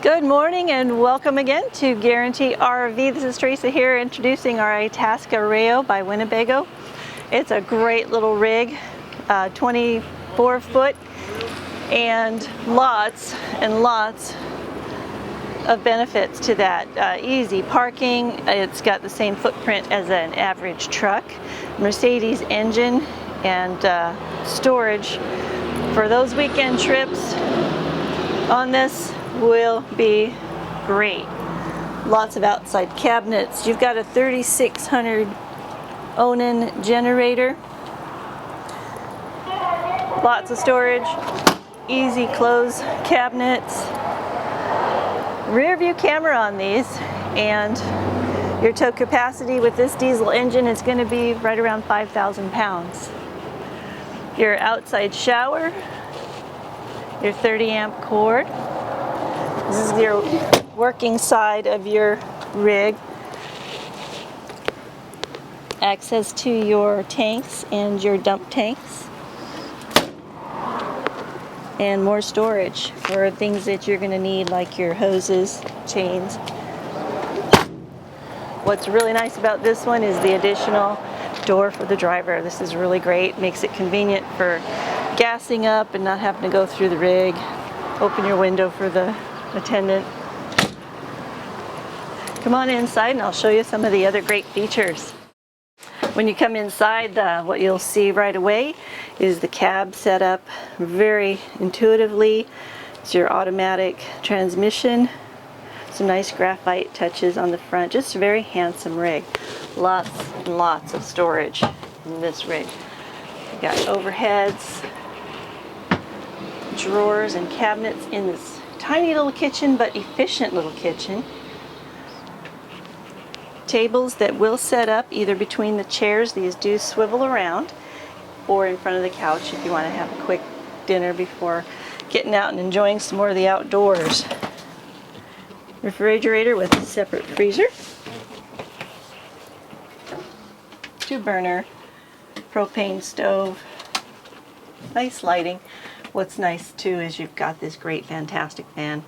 Good morning and welcome again to Guaranty RV. This is Teresa here introducing our Itasca Reyo by Winnebago. It's a great little rig, 24 foot, and lots of benefits to that. Easy parking, it's got the same footprint as an average truck, Mercedes engine, and storage for those weekend trips on this will be great. Lots of outside cabinets. You've got a 3600 Onan generator. Lots of storage. Easy close cabinets. Rear view camera on these, and your tow capacity with this diesel engine is going to be right around 5,000 pounds. Your outside shower, your 30 amp cord. This is your working side of your rig. Access to your tanks and your dump tanks. And more storage for things that you're going to need, like your hoses, chains. What's really nice about this one is the additional door for the driver. This is really great. Makes it convenient for gassing up and not having to go through the rig. Open your window for the attendant. Come on inside and I'll show you some of the other great features. When you come inside, what you'll see right away is the cab set up very intuitively. It's your automatic transmission. Some nice graphite touches on the front. Just a very handsome rig. Lots and lots of storage in this rig. You got overheads, drawers and cabinets in this tiny little kitchen, but efficient little kitchen. Tables that will set up either between the chairs. These do swivel around, or in front of the couch if you want to have a quick dinner before getting out and enjoying some more of the outdoors. Refrigerator with a separate freezer. 2-burner propane stove. Nice lighting. What's nice too is you've got this great fantastic fan.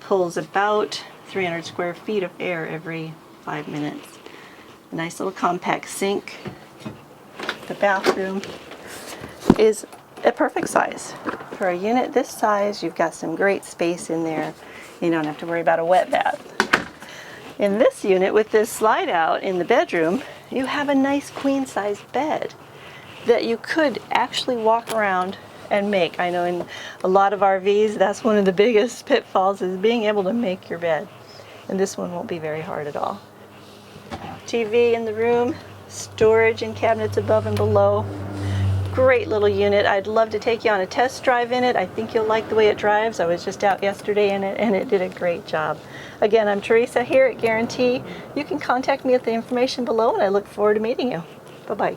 Pulls about 300 square feet of air every 5 minutes. A nice little compact sink. The bathroom is a perfect size. For a unit this size, you've got some great space in there. You don't have to worry about a wet bath. In this unit, with this slide out in the bedroom, you have a nice queen size bed that you could actually walk around and make. I know in a lot of RVs, that's one of the biggest pitfalls, is being able to make your bed. And this one won't be very hard at all. TV in the room, storage and cabinets above and below. Great little unit. I'd love to take you on a test drive in it. I think you'll like the way it drives. I was just out yesterday in it and it did a great job. Again, I'm Teresa here at Guaranty. You can contact me at the information below and I look forward to meeting you. Bye-bye.